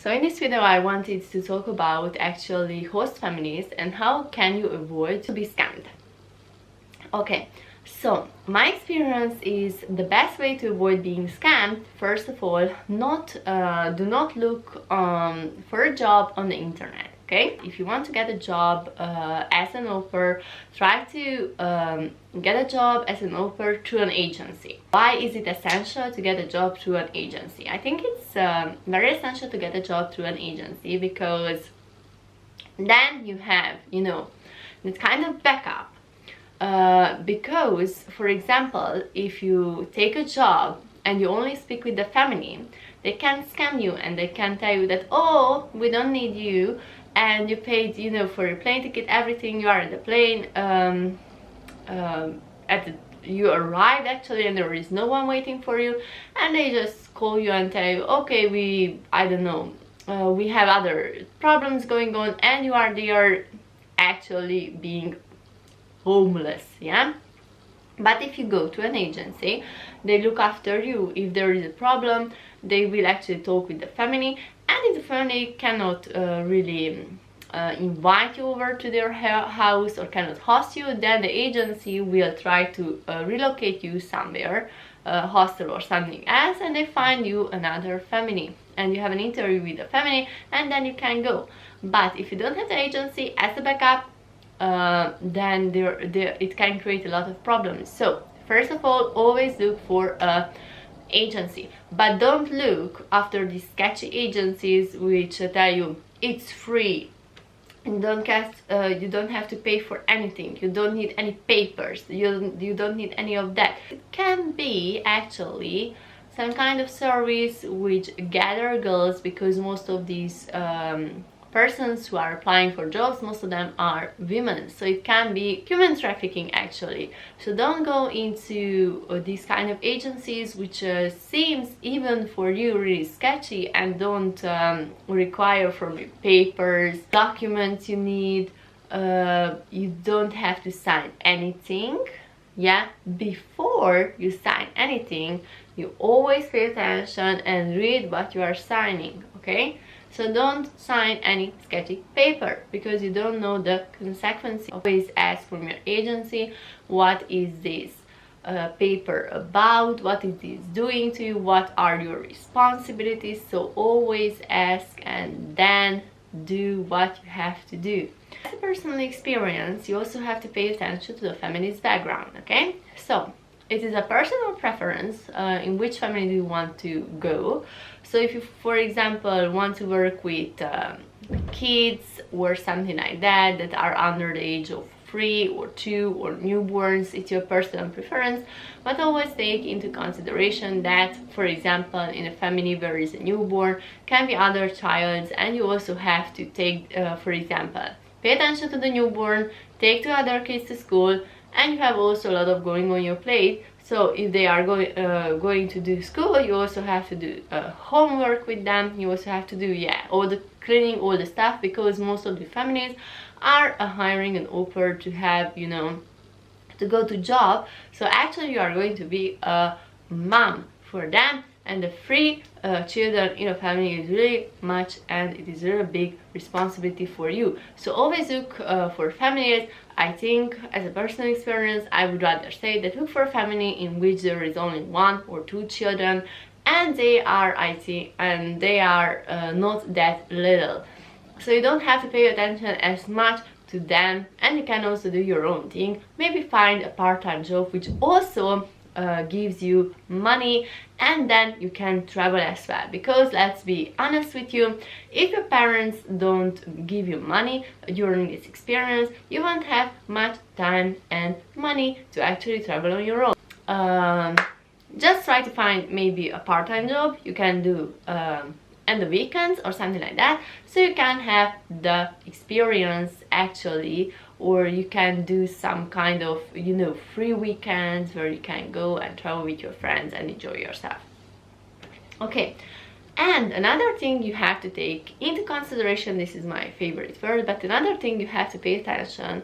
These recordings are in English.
So in this video I wanted to talk about actually host families and how can you avoid to be scammed. Okay, so my experience is the best way to avoid being scammed. First of all, do not look for a job on the internet. Okay, if you want to get a job as an au pair, try to get a job as an au pair through an agency. Why is it essential to get a job through an agency? I think it's very essential to get a job through an agency because then you have, this kind of backup. Because, for example, if you take a job and you only speak with the family, they can scam you and they can tell you that, oh, we don't need you, and you paid, for your plane ticket, everything, you are in the plane, you arrived actually and there is no one waiting for you, and they just call you and tell you, okay, we have other problems going on, and you are there actually being homeless. Yeah, but if you go to an agency, they look after you. If there is a problem, they will actually talk with the family, and if the family cannot really invite you over to their house or cannot host you, then the agency will try to relocate you somewhere, hostel or something else, and they find you another family and you have an interview with the family, and then you can go. But if you don't have the agency as a backup, then it can create a lot of problems. So first of all, always look for a agency, but don't look after these sketchy agencies which tell you it's free, you don't have to pay for anything, you don't need any papers, you don't need any of that. It can be actually some kind of service which gather girls, because most of these persons who are applying for jobs, most of them are women, so it can be human trafficking actually. So don't go into these kind of agencies which seems even for you really sketchy and don't require from you papers, documents you need. You don't have to sign anything. Yeah, before you sign anything, you always pay attention and read what you are signing. Okay, so don't sign any sketchy paper because you don't know the consequences. Always ask from your agency, what is this paper about, what is this doing to you, what are your responsibilities. So always ask and then do what you have to do. As a personal experience, you also have to pay attention to the family's background. Okay, so it is a personal preference in which family do you want to go. So if you, for example, want to work with kids or something like that are under the age of 3 or 2 or newborns, it's your personal preference, but always take into consideration that, for example, in a family where is a newborn, can be other childs, and you also have to take, for example, pay attention to the newborn, take the other kids to school, and you have also a lot of going on your plate. So if they are going to do school, you also have to do homework with them. You also have to do all the cleaning, all the stuff, because most of the families are hiring an au pair to have, to go to job. So actually you are going to be a mom for them, and the 3 children in a family is really much, and it is really a big responsibility for you. So always look for families. I think, as a personal experience, I would rather say that look for a family in which there is only 1 or 2 children, and they are, not that little. So you don't have to pay attention as much to them, and you can also do your own thing. Maybe find a part-time job which also gives you money, and then you can travel as well. Because let's be honest with you, if your parents don't give you money during this experience, you won't have much time and money to actually travel on your own. Just try to find maybe a part-time job you can do on the weekends or something like that, so you can have the experience actually, or you can do some kind of free weekends where you can go and travel with your friends and enjoy yourself. Okay, and another thing you have to take into consideration, this is my favorite word, but another thing you have to pay attention,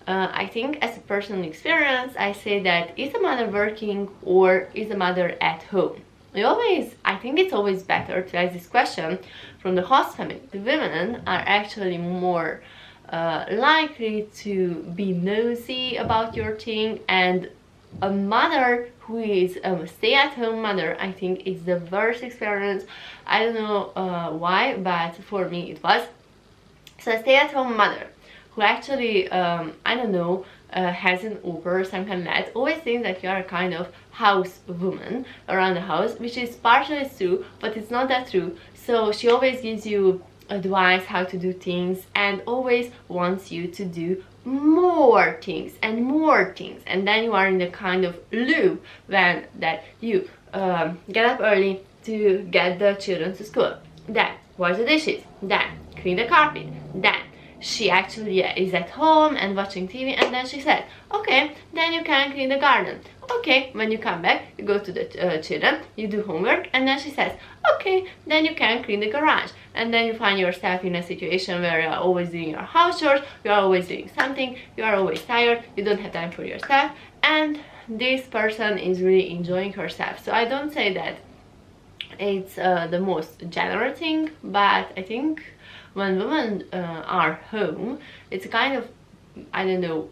I think as a personal experience, I say that is a mother working or is a mother at home. I think it's always better to ask this question from the host family. The women are actually more likely to be nosy about your thing, and a mother who is a stay-at-home mother, I think is the worst experience. I don't know why, but for me it was. So a stay-at-home mother who actually, I don't know, has an Uber or something like that, always thinks that you are a kind of house woman around the house, which is partially true, but it's not that true. So she always gives you advice how to do things and always wants you to do more things, and then you are in the kind of loop when that you get up early to get the children to school, then wash the dishes, then clean the carpet, then she actually is at home and watching TV, and then she said, okay, then you can clean the garden. Okay, when you come back, you go to the children, you do homework, and then she says, okay, then you can clean the garage. And then you find yourself in a situation where you are always doing your house chores, you are always doing something, you are always tired, you don't have time for yourself, and this person is really enjoying herself. So I don't say that it's the most general thing, but I think when women are home, it's a kind of, I don't know,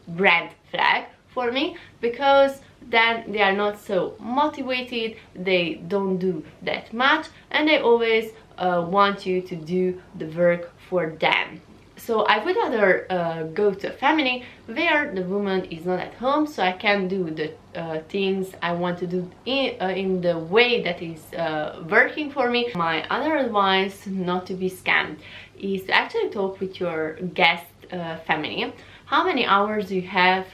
red flag for me, because then they are not so motivated, they don't do that much, and they always want you to do the work for them. So I would rather go to a family where the woman is not at home, so I can do the things I want to do in the way that is working for me. My other advice not to be scammed is to actually talk with your guest family. How many hours do you have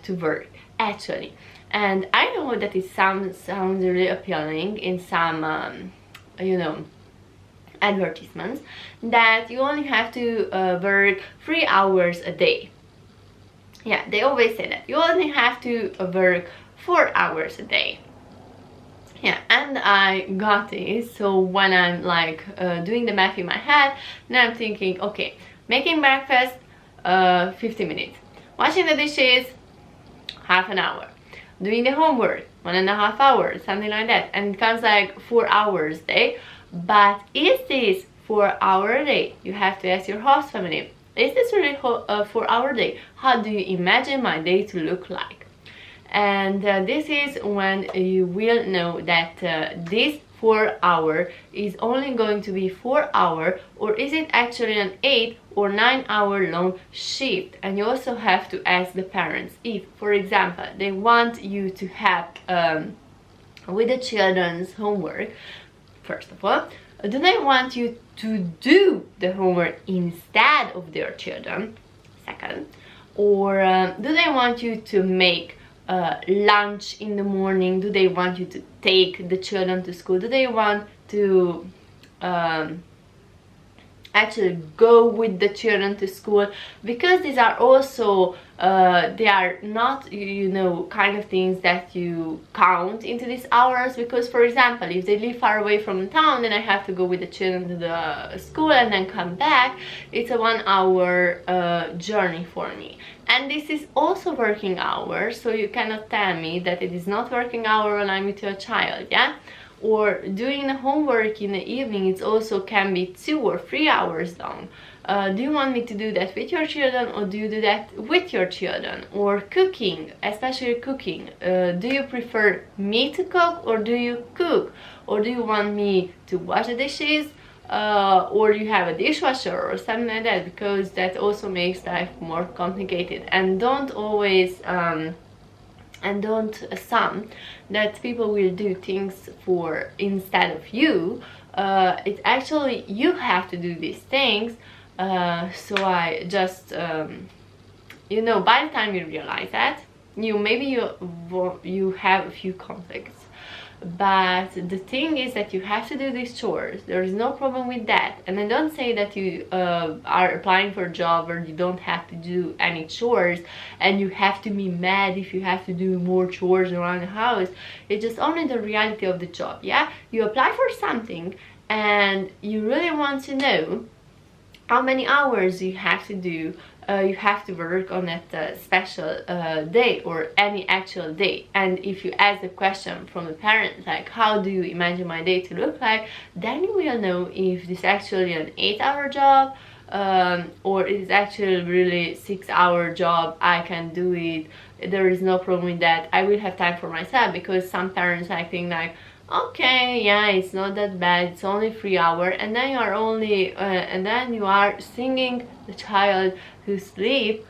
to work actually? And I know that it sounds really appealing in some you know, advertisements, that you only have to work 3 hours a day. Yeah, they always say that you only have to work 4 hours a day. Yeah, and I got this. So when I'm like doing the math in my head, then I'm thinking, okay, making breakfast 50 minutes, washing the dishes half an hour, doing the homework 1.5 hours, something like that, and it comes like 4 hours a day. But is this 4 hour a day? You have to ask your host family, is this really a 4 hour day? How do you imagine my day to look like? And this is when you will know that this 4 hour is only going to be 4 hour, or is it actually an 8 or 9 hour long shift. And you also have to ask the parents if, for example, they want you to help with the children's homework. First of all, do they want you to do the homework instead of their children? Second, or do they want you to make lunch in the morning? Do they want you to take the children to school? Do they want to actually go with the children to school? Because these are also they are not, you know, kind of things that you count into these hours. Because, for example, if they live far away from town, then I have to go with the children to the school and then come back. It's a 1 hour journey for me, and this is also working hours, so you cannot tell me that it is not working hour when I'm with your child. Yeah, or doing the homework in the evening, it also can be 2 or 3 hours long. Do you want me to do that with your children, or do you do that with your children? Or cooking, especially cooking, do you prefer me to cook, or do you cook? Or do you want me to wash the dishes, or you have a dishwasher or something like that? Because that also makes life more complicated. And don't always and don't assume that people will do things for instead of you. It's actually you have to do these things. So I just you know, by the time you realize that, you have a few conflicts, but the thing is that you have to do these chores. There is no problem with that. And I don't say that you are applying for a job where you don't have to do any chores and you have to be mad if you have to do more chores around the house. It's just only the reality of the job. Yeah, you apply for something and you really want to know how many hours you have to do you have to work on that special day or any actual day. And if you ask a question from the parents like, how do you imagine my day to look like, then you will know if this is actually an 8-hour job, or it is actually really 6-hour job. I can do it, there is no problem with that, I will have time for myself. Because some parents I think like, okay, yeah, it's not that bad, it's only 3 hours, and then you are only and then you are singing the child to sleep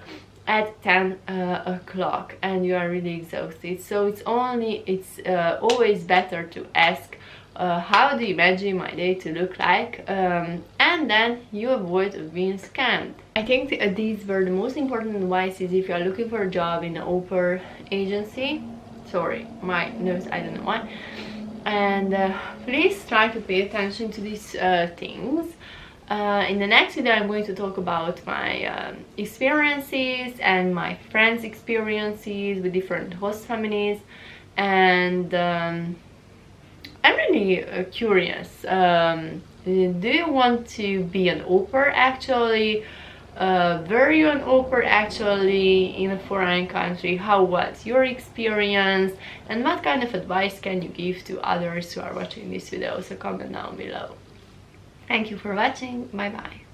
at 10 o'clock, and you are really exhausted. So it's always better to ask, how do you imagine my day to look like, and then you avoid being scammed. I think these were the most important advices if you are looking for a job in an au-pair agency. Sorry, my nose, I don't know why. And please try to pay attention to these things. In the next video I'm going to talk about my experiences and my friends' experiences with different host families, and I'm really curious. Do you want to be an au-pair actually? Were you an au-pair actually in a foreign country? How was your experience? And what kind of advice can you give to others who are watching this video? So comment down below. Thank you for watching. Bye bye.